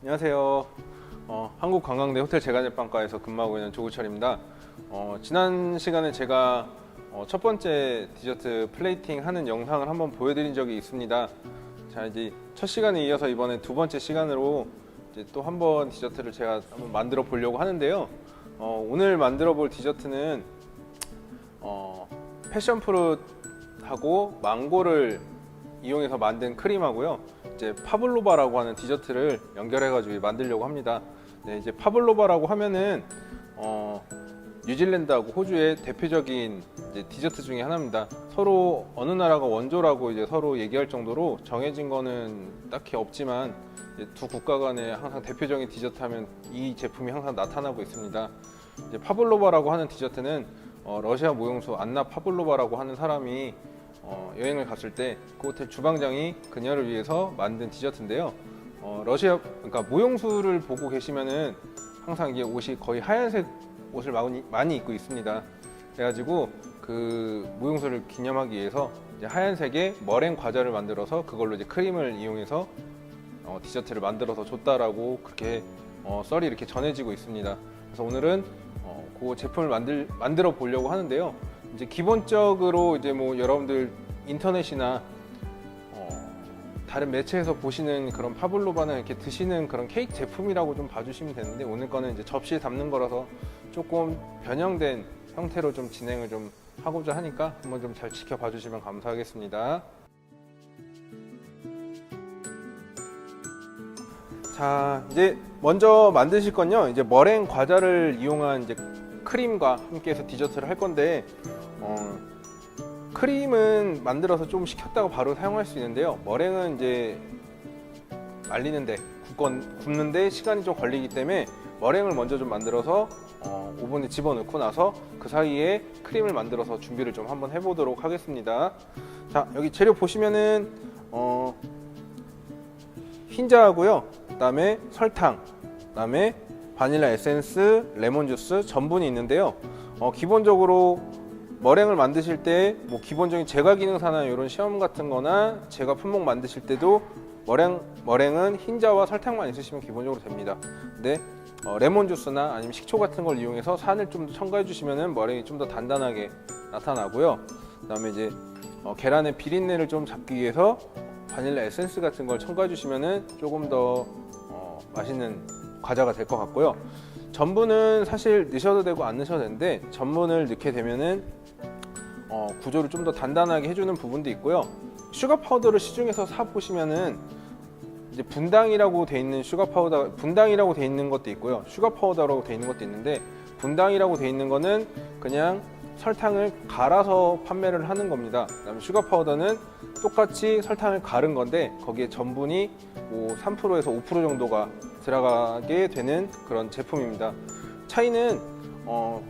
안녕하세요. 한국관광대 호텔 제과제빵과에서 근무하고 있는 조구철입니다. 지난 시간에 제가 첫 번째 디저트 플레이팅 하는 영상을 한번 보여드린 적이 있습니다. 자, 이제 첫 시간에 이어서 이번에 두 번째 시간으로 이제 또 한 번 디저트를 제가 한번 만들어 보려고 하는데요. 오늘 만들어 볼 디저트는 패션프루트하고 망고를 이용해서 만든 크림하고요. 이제 파블로바라고 하는 디저트를 연결해가지고 만들려고 합니다. 네, 이제 파블로바라고 하면은 뉴질랜드하고 호주의 대표적인 이제 디저트 중에 하나입니다. 서로 어느 나라가 원조라고 이제 서로 얘기할 정도로 정해진 거는 딱히 없지만 이제 두 국가 간에 항상 대표적인 디저트 하면 이 제품이 항상 나타나고 있습니다. 이제 파블로바라고 하는 디저트는 러시아 무용수 안나 파블로바라고 하는 사람이 여행을 갔을 때 그 호텔 주방장이 그녀를 위해서 만든 디저트인데요. 러시아, 그러니까 무용수를 보고 계시면은 항상 이게 옷이 거의 하얀색 옷을 많이 입고 있습니다. 그래가지고 그 무용수를 기념하기 위해서 이제 하얀색의 머랭 과자를 만들어서 그걸로 이제 크림을 이용해서 디저트를 만들어서 줬다라고 그렇게 썰이 이렇게 전해지고 있습니다. 그래서 오늘은 그 제품을 만들어 보려고 하는데요. 이제 기본적으로 이제 뭐 여러분들 인터넷이나 다른 매체에서 보시는 그런 파블로바는 이렇게 드시는 그런 케이크 제품이라고 좀 봐주시면 되는데, 오늘 거는 이제 접시에 담는 거라서 조금 변형된 형태로 좀 진행을 좀 하고자 하니까 한번 좀 잘 지켜봐 주시면 감사하겠습니다. 자, 이제 먼저 만드실 건요, 이제 머랭 과자를 이용한 이제 크림과 함께해서 디저트를 할 건데, 크림은 만들어서 좀 식혔다가 바로 사용할 수 있는데요. 머랭은 이제 말리는데 굽는데 시간이 좀 걸리기 때문에 머랭을 먼저 좀 만들어서 오븐에 집어넣고 나서 그 사이에 크림을 만들어서 준비를 좀 한번 해보도록 하겠습니다. 자, 여기 재료 보시면은 흰자하고요, 그다음에 설탕, 그다음에 바닐라 에센스, 레몬 주스, 전분이 있는데요. 기본적으로 머랭을 만드실 때 뭐 기본적인 제과 기능사나 이런 시험 같은 거나 제과 품목 만드실 때도 머랭은 흰자와 설탕만 있으시면 기본적으로 됩니다. 근데 레몬 주스나 아니면 식초 같은 걸 이용해서 산을 좀 더 첨가해 주시면은 머랭이 좀 더 단단하게 나타나고요. 그다음에 이제 계란의 비린내를 좀 잡기 위해서 바닐라 에센스 같은 걸 첨가해 주시면은 조금 더 맛있는 과자가 될 것 같고요. 전분은 사실 넣으셔도 되고 안 넣으셔도 되는데, 전분을 넣게 되면은 구조를 좀 더 단단하게 해주는 부분도 있고요. 슈가 파우더를 시중에서 사 보시면은 이제 분당이라고 돼 있는 슈가 파우더, 분당이라고 돼 있는 것도 있고요, 슈가 파우더라고 돼 있는 것도 있는데, 분당이라고 돼 있는 거는 그냥 설탕을 갈아서 판매를 하는 겁니다. 그다음에 슈가 파우더는 똑같이 설탕을 갈은 건데 거기에 전분이 뭐 3%에서 5% 정도가 들어가게 되는 그런 제품입니다. 차이는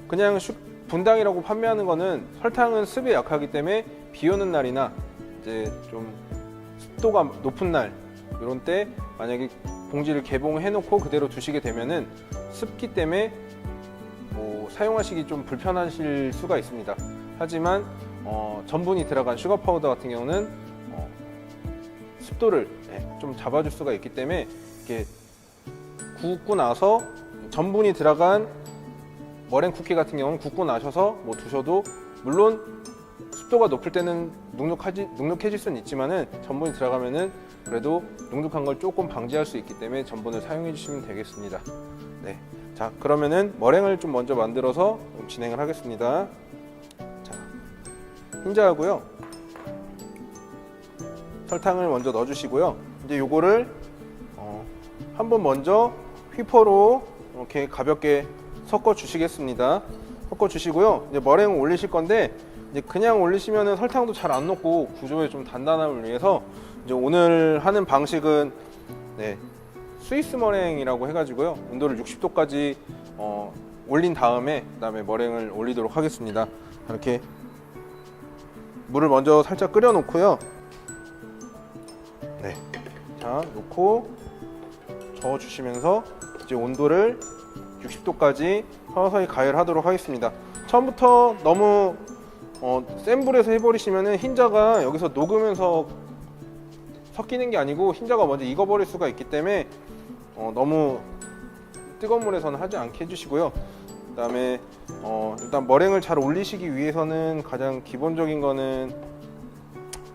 그냥 분당이라고 판매하는 거는 설탕은 습에 약하기 때문에 비 오는 날이나 이제 좀 습도가 높은 날 이런 때 만약에 봉지를 개봉해 놓고 그대로 두시게 되면은 습기 때문에 뭐 사용하시기 좀 불편하실 수가 있습니다. 하지만 전분이 들어간 슈가 파우더 같은 경우는 습도를 좀 잡아줄 수가 있기 때문에 이렇게 굽고 나서 전분이 들어간 머랭 쿠키 같은 경우는 굽고 나셔서 뭐 두셔도, 물론 습도가 높을 때는 눅눅해질 수는 있지만은 전분이 들어가면은 그래도 눅눅한 걸 조금 방지할 수 있기 때문에 전분을 사용해 주시면 되겠습니다. 네. 자, 그러면은 머랭을 좀 먼저 만들어서 진행을 하겠습니다. 자, 흰자하고요, 설탕을 먼저 넣어주시고요. 이제 요거를 한번 먼저 휘퍼로 이렇게 가볍게 섞어 주시겠습니다. 섞어 주시고요. 이제 머랭을 올리실 건데, 이제 그냥 올리시면은 설탕도 잘 안 녹고 구조의 좀 단단함을 위해서 이제 오늘 하는 방식은 스위스 머랭이라고 해가지고요, 온도를 60도까지 올린 다음에 그다음에 머랭을 올리도록 하겠습니다. 이렇게 물을 먼저 살짝 끓여 놓고요. 자, 놓고 저어 주시면서 이제 온도를 60도까지 서서히 가열하도록 하겠습니다. 처음부터 너무 센 불에서 해버리시면은 흰자가 여기서 녹으면서 섞이는 게 아니고 흰자가 먼저 익어버릴 수가 있기 때문에 너무 뜨거운 물에서는 하지 않게 해주시고요. 그다음에 일단 머랭을 잘 올리시기 위해서는 가장 기본적인 거는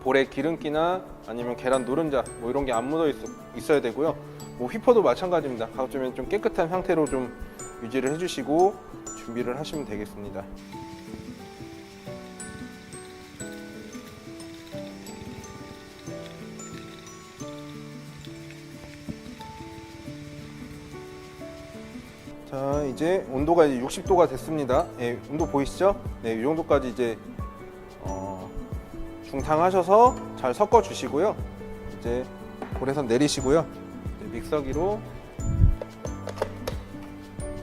볼에 기름기나 아니면 계란 노른자 뭐 이런 게 안 묻어 있어야 되고요. 뭐 휘퍼도 마찬가지입니다. 가급적이면 좀 깨끗한 상태로 좀 유지를 해주시고 준비를 하시면 되겠습니다. 자, 이제 온도가 이제 60도가 됐습니다. 예, 온도 보이시죠? 네, 이 정도까지 이제 중탕하셔서 잘 섞어 주시고요. 이제 볼에서 내리시고요. 이제 믹서기로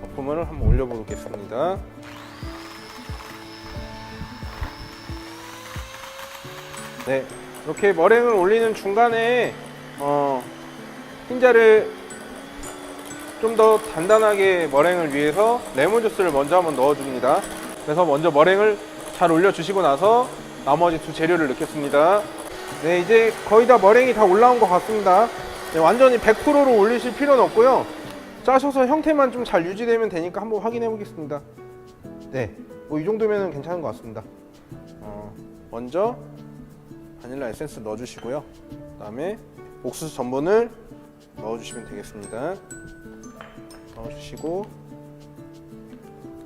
거품을 한번 올려 보겠습니다. 네, 이렇게 머랭을 올리는 중간에 흰자를 좀 더 단단하게 머랭을 위해서 레몬 주스를 먼저 한번 넣어줍니다. 그래서 먼저 머랭을 잘 올려주시고 나서 나머지 두 재료를 넣겠습니다. 네, 이제 거의 다 머랭이 다 올라온 것 같습니다. 네, 완전히 100%로 올리실 필요는 없고요. 짜셔서 형태만 좀 잘 유지되면 되니까 한번 확인해 보겠습니다. 네, 뭐 이 정도면 괜찮은 것 같습니다. 먼저 바닐라 에센스 넣어주시고요. 그 다음에 옥수수 전분을 넣어주시면 되겠습니다. 넣어주시고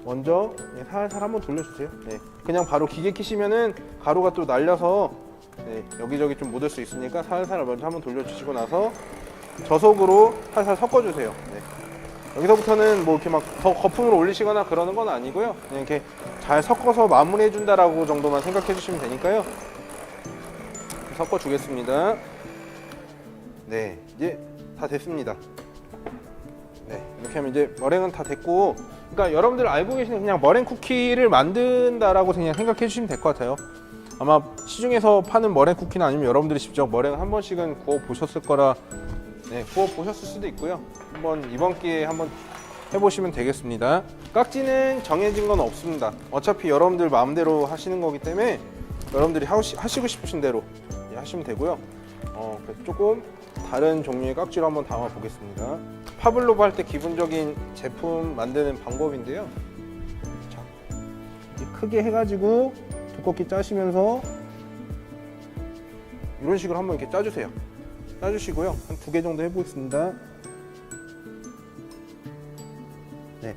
먼저 살살 한번 돌려주세요. 네, 그냥 바로 기계 키시면은 가루가 또 날려서 여기저기 좀 묻을 수 있으니까 살살 먼저 한번 돌려주시고 나서 저속으로 살살 섞어주세요. 네. 여기서부터는 뭐 이렇게 막 더 거품으로 올리시거나 그러는 건 아니고요. 그냥 이렇게 잘 섞어서 마무리해 준다라고 정도만 생각해 주시면 되니까요. 섞어 주겠습니다. 네, 이제 다 됐습니다. 네, 이렇게 하면 이제 머랭은 다 됐고, 그러니까 여러분들 알고 계시는 그냥 머랭 쿠키를 만든다라고 그냥 생각해 주시면 될 것 같아요. 아마 시중에서 파는 머랭 쿠키는 아니면 여러분들이 직접 머랭을 한 번씩은 구워 보셨을 거라, 네, 구워 보셨을 수도 있고요. 한번 이번 기회에 한번 해보시면 되겠습니다. 깍지는 정해진 건 없습니다. 어차피 여러분들 마음대로 하시는 거기 때문에 여러분들이 하시고 싶으신 대로 하시면 되고요. 조금 다른 종류의 깍지로 한번 담아 보겠습니다. 파블로브 할 때 기본적인 제품 만드는 방법인데요. 자, 크게 해가지고 두껍게 짜시면서 이런 식으로 한번 이렇게 짜주세요. 짜주시고요. 한 2개 정도 해보겠습니다. 네,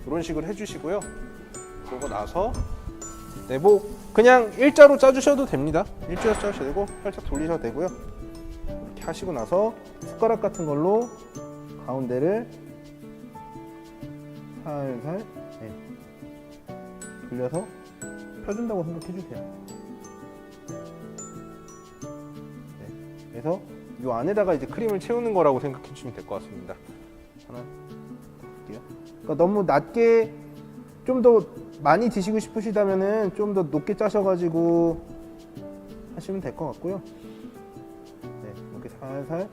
이런 식으로 해주시고요. 그러고 나서 네, 뭐 그냥 일자로 짜주셔도 됩니다. 일자로 짜주셔도 되고 살짝 돌리셔도 되고요. 이렇게 하시고 나서 숟가락 같은 걸로 가운데를 살살 돌려서 펴준다고 생각해 주세요. 네, 그래서 이 안에다가 이제 크림을 채우는 거라고 생각해 주시면 될 것 같습니다. 하나, 그러니까 너무 낮게 좀 더 많이 드시고 싶으시다면은 좀 더 높게 짜셔가지고 하시면 될 것 같고요. 네, 이렇게 살살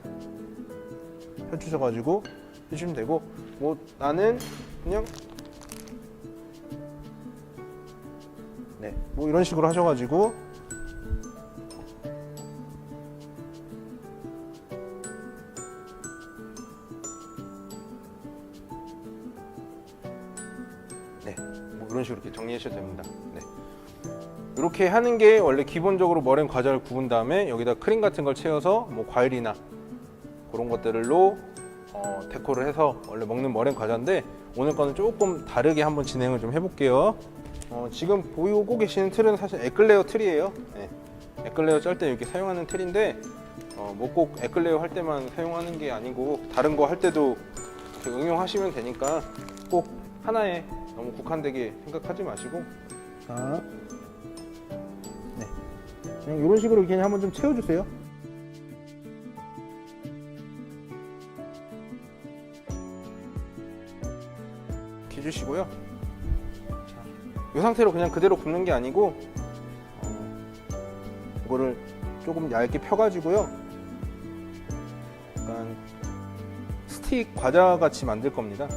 펴주셔가지고 해주시면 되고, 뭐 나는 그냥 네, 뭐 이런 식으로 하셔가지고 네, 뭐 이런 식으로 이렇게 정리하셔도 됩니다. 네. 이렇게 하는 게 원래 기본적으로 머랭 과자를 구운 다음에 여기다 크림 같은 걸 채워서 뭐 과일이나 그런 것들로 데코를 해서 원래 먹는 머랭 과자인데, 오늘 거는 조금 다르게 한번 진행을 좀 해볼게요. 지금 보이고 계시는 틀은 사실 에클레어 틀이에요. 네. 에클레어 짤 때 이렇게 사용하는 틀인데 뭐 꼭 에클레어 할 때만 사용하는 게 아니고 다른 거 할 때도 이렇게 응용하시면 되니까 꼭 하나에 너무 국한되게 생각하지 마시고, 자, 네, 그냥 이런 식으로 그냥 한번 좀 채워주세요. 이렇게 해주시고요. 이 상태로 그냥 그대로 굽는 게 아니고 이거를 조금 얇게 펴가지고요. 약간 스틱 과자 같이 만들 겁니다.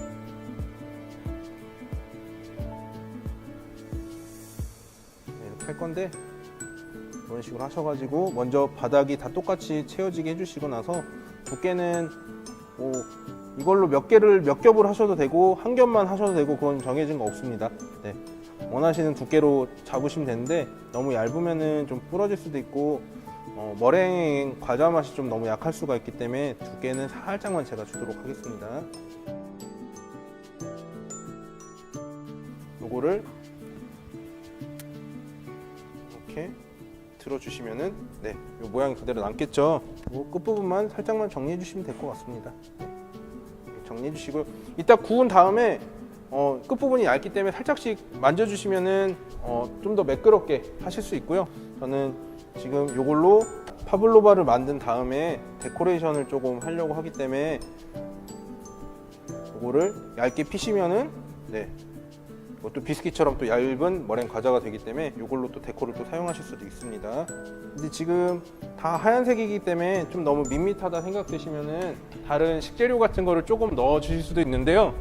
이렇게 할 건데 이런 식으로 하셔가지고 먼저 바닥이 다 똑같이 채워지게 해주시고 나서 두께는 뭐 이걸로 몇 겹을 하셔도 되고 한 겹만 하셔도 되고 그건 정해진 거 없습니다. 네. 원하시는 두께로 잡으시면 되는데 너무 얇으면은 좀 부러질 수도 있고 머랭 과자 맛이 좀 너무 약할 수가 있기 때문에 두께는 살짝만 제가 주도록 하겠습니다. 요거를 이렇게 들어주시면은 네, 요 모양이 그대로 남겠죠. 요 끝부분만 살짝만 정리해 주시면 될 것 같습니다. 네. 정리해 주시고 이따 구운 다음에 끝부분이 얇기 때문에 살짝씩 만져주시면은 좀 더 매끄럽게 하실 수 있고요. 저는 지금 이걸로 파블로바를 만든 다음에 데코레이션을 조금 하려고 하기 때문에 이거를 얇게 피시면은 네, 이것도 비스킷처럼 또 얇은 머랭 과자가 되기 때문에 이걸로 또 데코를 또 사용하실 수도 있습니다. 근데 지금 다 하얀색이기 때문에 좀 너무 밋밋하다 생각되시면은 다른 식재료 같은 거를 조금 넣어 주실 수도 있는데요.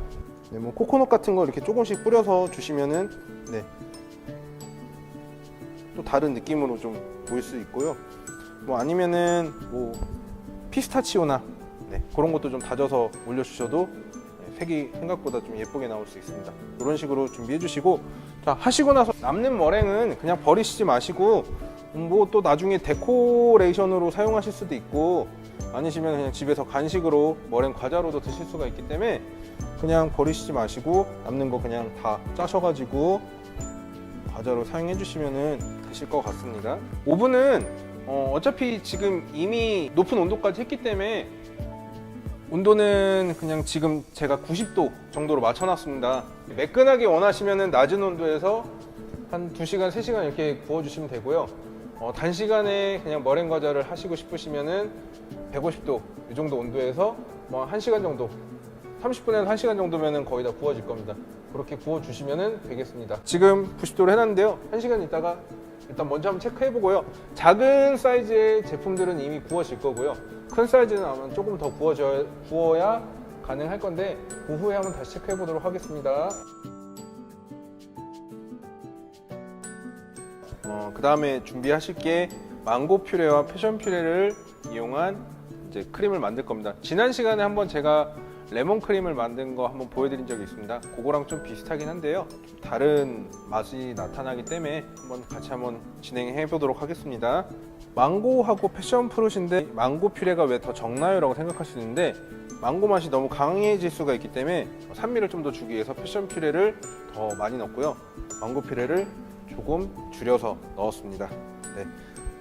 네, 뭐 코코넛 같은 거 이렇게 조금씩 뿌려서 주시면은 네, 또 다른 느낌으로 좀 보일 수 있고요. 뭐 아니면은 뭐 피스타치오나 네, 그런 것도 좀 다져서 올려주셔도 색이 생각보다 좀 예쁘게 나올 수 있습니다. 이런 식으로 준비해 주시고, 자, 하시고 나서 남는 머랭은 그냥 버리시지 마시고 뭐 또 나중에 데코레이션으로 사용하실 수도 있고 아니시면 그냥 집에서 간식으로 머랭 과자로도 드실 수가 있기 때문에 그냥 버리시지 마시고 남는 거 그냥 다 짜셔가지고 과자로 사용해 주시면 되실 것 같습니다. 오븐은 어차피 지금 이미 높은 온도까지 했기 때문에 온도는 그냥 지금 제가 90도 정도로 맞춰놨습니다. 매끈하게 원하시면 낮은 온도에서 한 2시간, 3시간 이렇게 구워주시면 되고요. 단시간에 그냥 머랭 과자를 하시고 싶으시면은 150도 이 정도 온도에서 뭐 1시간 정도, 30분에서 1시간 정도면은 거의 다 구워질 겁니다. 그렇게 구워주시면 되겠습니다. 지금 90도로 해놨는데요. 1시간 있다가 일단 먼저 한번 체크해 보고요. 작은 사이즈의 제품들은 이미 구워질 거고요. 큰 사이즈는 아마 조금 더 구워야 가능할 건데 그 후에 한번 다시 체크해 보도록 하겠습니다. 그 다음에 준비하실 게 망고 퓨레와 패션 퓨레를 이용한 이제 크림을 만들 겁니다. 지난 시간에 한번 제가 레몬 크림을 만든 거 한번 보여드린 적이 있습니다. 그거랑 좀 비슷하긴 한데요. 좀 다른 맛이 나타나기 때문에 같이 한번 진행해 보도록 하겠습니다. 망고하고 패션 프루트인데 망고 퓨레가 왜 더 적나요? 라고 생각할 수 있는데 망고 맛이 너무 강해질 수가 있기 때문에 산미를 좀 더 주기 위해서 패션 퓨레를 더 많이 넣었고요. 망고 퓨레를 조금 줄여서 넣었습니다. 네.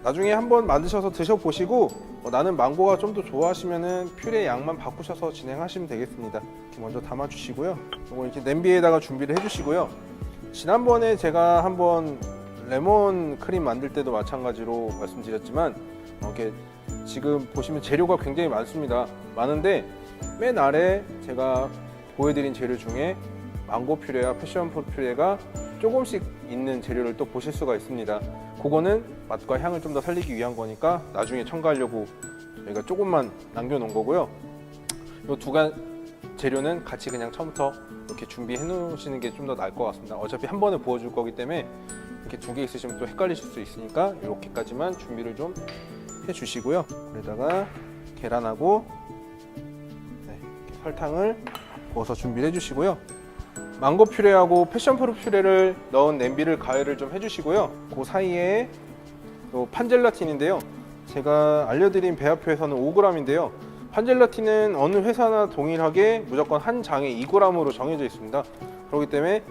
나중에 한번 만드셔서 드셔보시고 나는 망고가 좀 더 좋아하시면은 퓨레 양만 바꾸셔서 진행하시면 되겠습니다. 이렇게 먼저 담아주시고요. 이거 이렇게 냄비에다가 준비를 해주시고요. 지난번에 제가 한번 레몬 크림 만들 때도 마찬가지로 말씀드렸지만 이렇게 지금 보시면 재료가 굉장히 많은데 맨 아래 제가 보여드린 재료 중에 망고 퓨레와 패션 프루트 퓨레가 조금씩 있는 재료를 또 보실 수가 있습니다. 그거는 맛과 향을 좀 더 살리기 위한 거니까 나중에 첨가하려고 저희가 조금만 남겨놓은 거고요. 이 두 가지 재료는 같이 그냥 처음부터 이렇게 준비해 놓으시는 게 좀 더 나을 것 같습니다. 어차피 한 번에 부어줄 거기 때문에 이렇게 두 개 있으시면 또 헷갈리실 수 있으니까 이렇게까지만 준비를 좀 해주시고요. 여기다가 계란하고 네, 설탕을 부어서 준비를 해주시고요. 망고 퓨레하고 패션 프루트 퓨레를 넣은 냄비를 가열을 좀 해주시고요. 그 사이에 요 판젤라틴인데요. 제가 알려드린 배합표에서는 5g인데요. 판젤라틴은 어느 회사나 동일하게 무조건 한 장에 2g으로 정해져 있습니다. 그렇기 때문에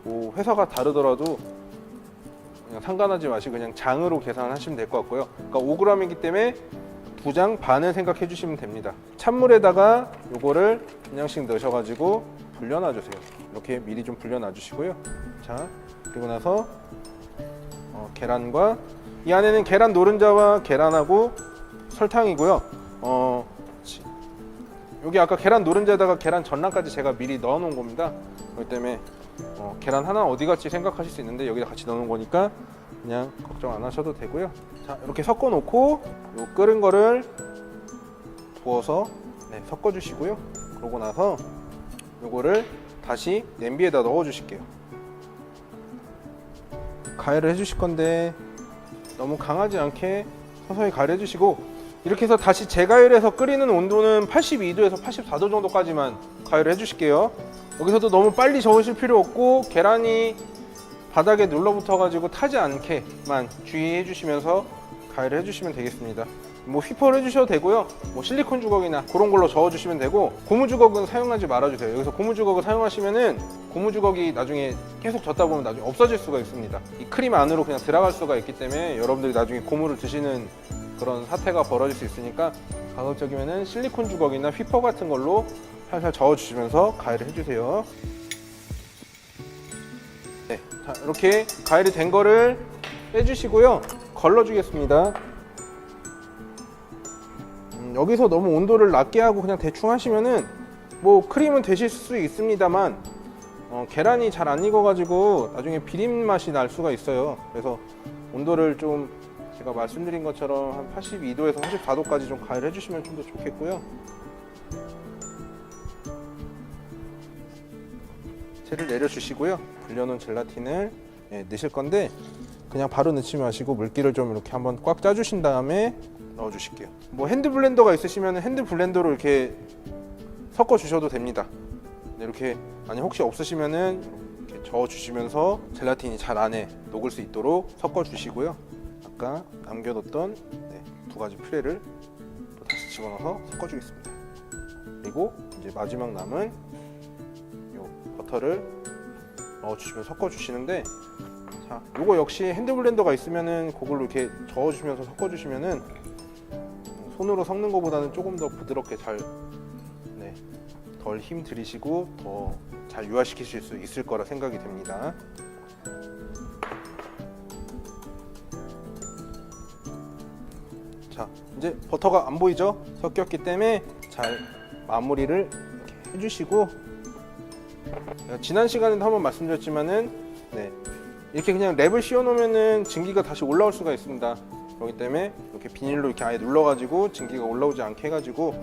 뭐 회사가 다르더라도 그냥 상관하지 마시고 그냥 장으로 계산하시면 될 것 같고요. 그러니까 5g이기 때문에 2장 반을 생각해 주시면 됩니다. 찬물에다가 요거를 그냥씩 넣으셔가지고 불려놔 주세요. 이렇게 미리 좀 불려놔 주시고요. 자, 그리고 나서 계란과 이 안에는 계란 노른자와 계란하고 설탕이고요. 여기 아까 계란 노른자에다가 계란 전란까지 제가 미리 넣어 놓은 겁니다. 그렇기 때문에 계란 하나 어디 갔지 생각하실 수 있는데 여기다 같이 넣어 놓은 거니까 그냥 걱정 안 하셔도 되고요. 자, 이렇게 섞어 놓고 요 끓은 거를 부어서 네, 섞어 주시고요. 그러고 나서 요거를 다시 냄비에다 넣어 주실게요. 가열을 해 주실 건데 너무 강하지 않게 서서히 가열해 주시고 이렇게 해서 다시 재가열해서 끓이는 온도는 82도에서 84도 정도까지만 가열을 해주실게요. 여기서도 너무 빨리 저으실 필요 없고 계란이 바닥에 눌러붙어 가지고 타지 않게만 주의해 주시면서 가열을 해주시면 되겠습니다. 뭐 휘퍼를 해주셔도 되고요, 뭐 실리콘 주걱이나 그런 걸로 저어주시면 되고, 고무 주걱은 사용하지 말아주세요. 여기서 고무 주걱을 사용하시면은 고무 주걱이 나중에 계속 젓다 보면 나중에 없어질 수가 있습니다. 이 크림 안으로 그냥 들어갈 수가 있기 때문에 여러분들이 나중에 고무를 드시는 그런 사태가 벌어질 수 있으니까, 가급적이면은 실리콘 주걱이나 휘퍼 같은 걸로 살살 저어주시면서 가열을 해주세요. 네, 자, 이렇게 가열이 된 거를 빼주시고요, 걸러주겠습니다. 여기서 너무 온도를 낮게 하고 그냥 대충 하시면은 뭐 크림은 되실 수 있습니다만 계란이 잘 안 익어가지고 나중에 비린 맛이 날 수가 있어요. 그래서 온도를 좀 제가 말씀드린 것처럼 한 82도에서 84도까지 좀 가열해 주시면 좀 더 좋겠고요. 채를 내려주시고요. 불려놓은 젤라틴을 넣으실 건데, 그냥 바로 넣지 마시고 물기를 좀 이렇게 한번 꽉 짜주신 다음에 넣어 주실게요. 뭐 핸드 블렌더가 있으시면 핸드 블렌더로 이렇게 섞어 주셔도 됩니다. 이렇게 만약 혹시 없으시면은 이렇게 저어 주시면서 젤라틴이 잘 안에 녹을 수 있도록 섞어 주시고요. 아까 남겨뒀던 두 가지 퓨레를 또 다시 집어넣어서 섞어 주겠습니다. 그리고 이제 마지막 남은 요 버터를 넣어 주시면 섞어 주시는데, 자, 요거 역시 핸드 블렌더가 있으면은 그걸로 이렇게 저어 주시면서 섞어 주시면은 손으로 섞는 것보다는 조금 더 부드럽게 잘, 덜 힘 들이시고 더 잘 유화시키실 수 있을 거라 생각이 됩니다. 자, 이제 버터가 안 보이죠? 섞였기 때문에 잘 마무리를 이렇게 해주시고, 지난 시간에도 한번 말씀드렸지만은 이렇게 그냥 랩을 씌워 놓으면은 증기가 다시 올라올 수가 있습니다. 그렇기 때문에 이렇게 비닐로 이렇게 아예 눌러가지고 증기가 올라오지 않게 해가지고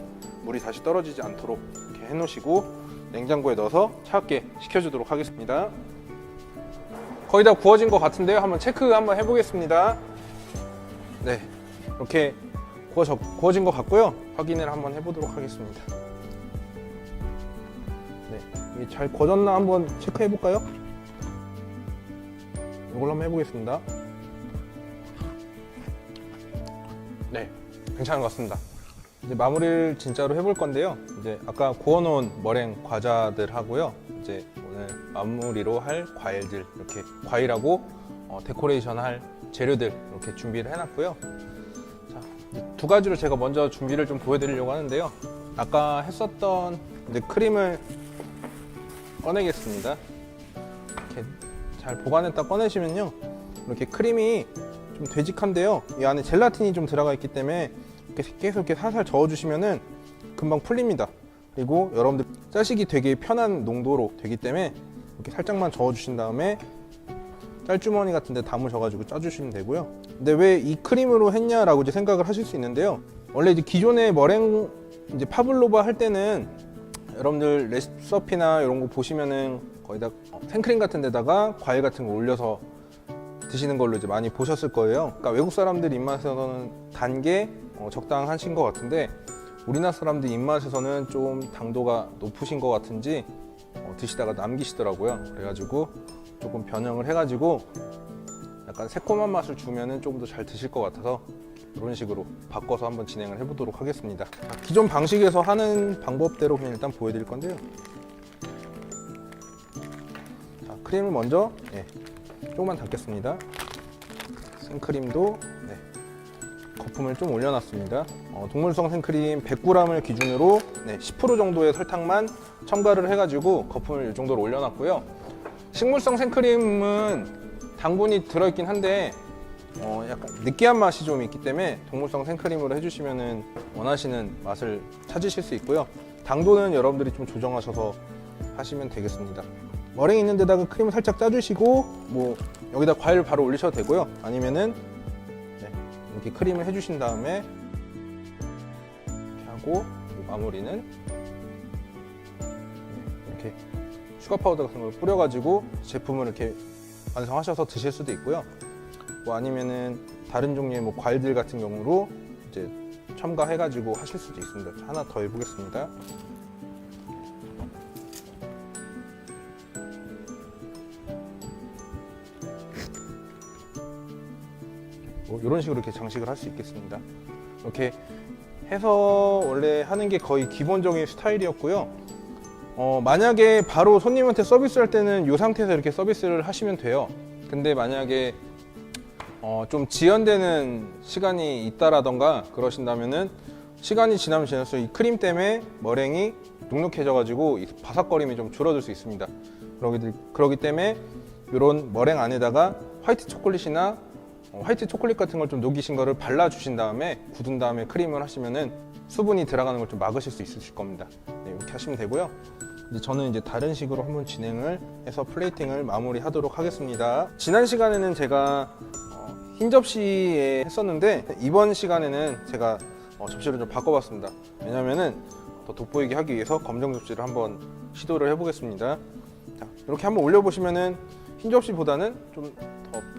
물이 다시 떨어지지 않도록 이렇게 해놓으시고 냉장고에 넣어서 차갑게 식혀주도록 하겠습니다. 거의 다 구워진 것 같은데요. 한번 체크 한번 해보겠습니다. 네, 이렇게 구워진 것 같고요. 확인을 한번 해보도록 하겠습니다. 네, 이게 잘 구워졌나 한번 체크해 볼까요? 이걸로 한번 해보겠습니다. 네, 괜찮은 것 같습니다. 이제 마무리를 진짜로 해볼 건데요. 이제 아까 구워놓은 머랭 과자들 하고요. 이제 오늘 마무리로 할 과일들, 이렇게 과일하고 데코레이션 할 재료들 이렇게 준비를 해놨고요. 자, 두 가지로 제가 먼저 준비를 좀 보여드리려고 하는데요. 아까 했었던 이제 크림을 꺼내겠습니다. 이렇게 잘 보관했다 꺼내시면요, 이렇게 크림이 좀 되직한데요, 이 안에 젤라틴이 좀 들어가 있기 때문에 계속 이렇게 살살 저어주시면은 금방 풀립니다. 그리고 여러분들 짜시기 되게 편한 농도로 되기 때문에 이렇게 살짝만 저어주신 다음에 짤주머니 같은 데 담으셔가지고 짜주시면 되고요. 근데 왜 이 크림으로 했냐라고 이제 생각을 하실 수 있는데요. 원래 이제 기존의 머랭 이제 파블로바 할 때는 여러분들 레시피나 이런 거 보시면은 거의 다 생크림 같은 데다가 과일 같은 거 올려서 드시는 걸로 이제 많이 보셨을 거예요. 그러니까 외국 사람들 입맛에서는 단 게 적당하신 것 같은데, 우리나라 사람들 입맛에서는 좀 당도가 높으신 것 같은지 드시다가 남기시더라고요. 그래가지고 조금 변형을 해가지고 약간 새콤한 맛을 주면은 조금 더 잘 드실 것 같아서 이런 식으로 바꿔서 한번 진행을 해보도록 하겠습니다. 기존 방식에서 하는 방법대로 그냥 일단 보여드릴 건데요. 자, 크림을 먼저 조금만 담겠습니다. 생크림도 거품을 좀 올려놨습니다. 동물성 생크림 100g을 기준으로 10% 정도의 설탕만 첨가를 해가지고 거품을 이 정도로 올려놨고요. 식물성 생크림은 당분이 들어있긴 한데 약간 느끼한 맛이 좀 있기 때문에 동물성 생크림으로 해주시면 원하시는 맛을 찾으실 수 있고요. 당도는 여러분들이 좀 조정하셔서 하시면 되겠습니다. 머랭이 있는 데다가 크림을 살짝 짜주시고 뭐 여기다 과일을 바로 올리셔도 되고요. 아니면은 이렇게 크림을 해주신 다음에 이렇게 하고 마무리는 이렇게 슈가 파우더 같은 걸 뿌려가지고 제품을 이렇게 완성하셔서 드실 수도 있고요. 뭐 아니면은 다른 종류의 뭐 과일들 같은 경우로 이제 첨가해가지고 하실 수도 있습니다. 자, 하나 더 해보겠습니다. 뭐 이런 식으로 이렇게 장식을 할 수 있겠습니다. 이렇게 해서 원래 하는 게 거의 기본적인 스타일이었고요. 만약에 바로 손님한테 서비스할 때는 이 상태에서 이렇게 서비스를 하시면 돼요. 근데 만약에 좀 지연되는 시간이 있다라던가 그러신다면은 시간이 지나면 지날수록 이 크림 때문에 머랭이 눅눅해져 가지고 바삭거림이 좀 줄어들 수 있습니다. 그러기 때문에 이런 머랭 안에다가 화이트 초콜릿이나 화이트 초콜릿 같은 걸 좀 녹이신 거를 발라 주신 다음에 굳은 다음에 크림을 하시면은 수분이 들어가는 걸 좀 막으실 수 있으실 겁니다. 네, 이렇게 하시면 되고요. 이제 저는 이제 다른 식으로 한번 진행을 해서 플레이팅을 마무리하도록 하겠습니다. 지난 시간에는 제가 흰 접시에 했었는데 이번 시간에는 제가 접시를 좀 바꿔봤습니다. 왜냐면은 더 돋보이게 하기 위해서 검정 접시를 한번 시도를 해보겠습니다. 자, 이렇게 한번 올려보시면은 흰 접시보다는 좀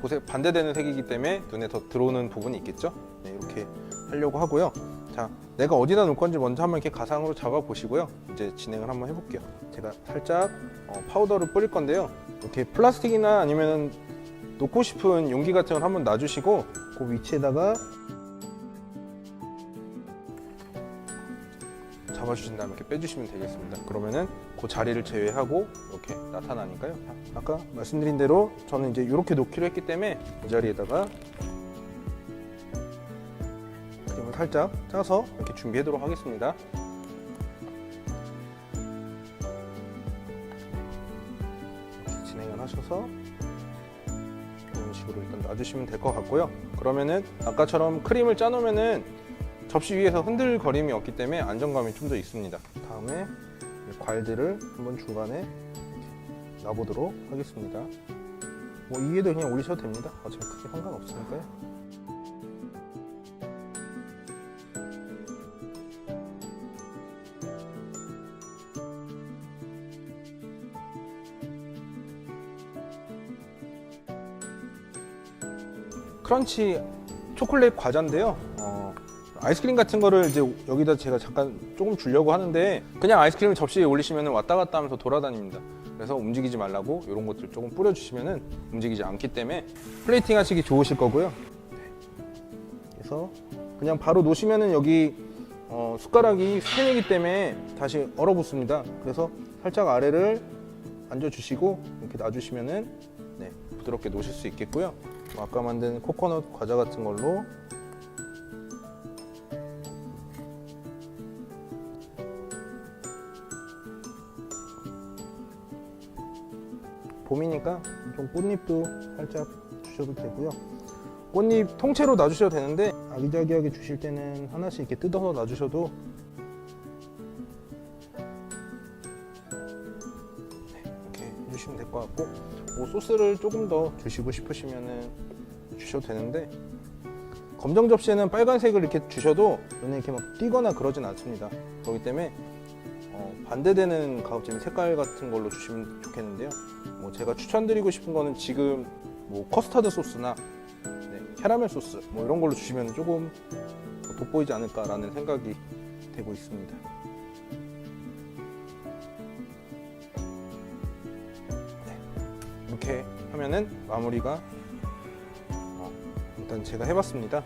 더 반대되는 색이기 때문에 눈에 더 들어오는 부분이 있겠죠. 네, 이렇게 하려고 하고요. 자, 내가 어디다 놓을 건지 먼저 한번 이렇게 가상으로 잡아 보시고요. 이제 진행을 한번 해볼게요. 제가 살짝 파우더를 뿌릴 건데요. 이렇게 플라스틱이나 아니면 놓고 싶은 용기 같은 걸 한번 놔주시고 그 위치에다가 잡아주신 다음에 이렇게 빼주시면 되겠습니다. 그러면은 그 자리를 제외하고 이렇게 나타나니까요. 아까 말씀드린 대로 저는 이제 이렇게 놓기로 했기 때문에 이 자리에다가 크림을 살짝 짜서 이렇게 준비하도록 하겠습니다. 이렇게 진행을 하셔서 이런 식으로 일단 놔주시면 될 것 같고요. 그러면은 아까처럼 크림을 짜놓으면은 접시 위에서 흔들거림이 없기 때문에 안정감이 좀 더 있습니다. 다음에 과일들을 한번 중간에 놔보도록 하겠습니다. 뭐 위에도 그냥 올리셔도 됩니다. 어차피 크게 상관없으니까요. 크런치 초콜릿 과자인데요. 아이스크림 같은 거를 이제 여기다 제가 잠깐 조금 주려고 하는데 그냥 아이스크림을 접시에 올리시면 왔다 갔다 하면서 돌아다닙니다. 그래서 움직이지 말라고 이런 것들 조금 뿌려주시면 움직이지 않기 때문에 플레이팅 하시기 좋으실 거고요. 그래서 그냥 바로 놓으시면 여기 숟가락이 스텐이기 때문에 다시 얼어붙습니다. 그래서 살짝 아래를 앉아주시고 이렇게 놔주시면 네, 부드럽게 놓으실 수 있겠고요. 아까 만든 코코넛 과자 같은 걸로 봄이니까 좀 꽃잎도 살짝 주셔도 되고요. 꽃잎 통째로 놔주셔도 되는데 아기자기하게 주실 때는 하나씩 이렇게 뜯어서 놔주셔도 이렇게 해주시면 될 것 같고 뭐 소스를 조금 더 주시고 싶으시면 주셔도 되는데 검정 접시에는 빨간색을 이렇게 주셔도 눈에 이렇게 막 띄거나 그러진 않습니다. 그렇기 때문에 반대되는 가급적인 색깔 같은 걸로 주시면 좋겠는데요. 뭐 제가 추천드리고 싶은 거는 지금 뭐 커스터드 소스나 캐러멜 소스 뭐 이런 걸로 주시면 조금 돋보이지 않을까라는 생각이 되고 있습니다. 네, 이렇게 하면은 마무리가 일단 제가 해봤습니다.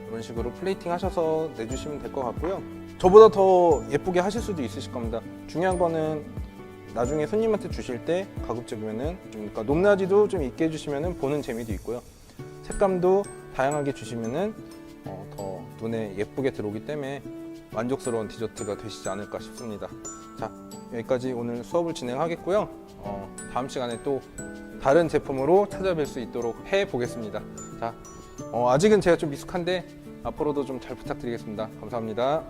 이런 식으로 플레이팅 하셔서 내주시면 될 것 같고요. 저보다 더 예쁘게 하실 수도 있으실 겁니다. 중요한 거는 나중에 손님한테 주실 때 가급적이면은 그러니까 높낮이도 좀 있게 해주시면은 보는 재미도 있고요. 색감도 다양하게 주시면은 더 눈에 예쁘게 들어오기 때문에 만족스러운 디저트가 되시지 않을까 싶습니다. 자, 여기까지 오늘 수업을 진행하겠고요. 다음 시간에 또 다른 제품으로 찾아뵐 수 있도록 해보겠습니다. 자, 아직은 제가 좀 미숙한데 앞으로도 좀 잘 부탁드리겠습니다. 감사합니다.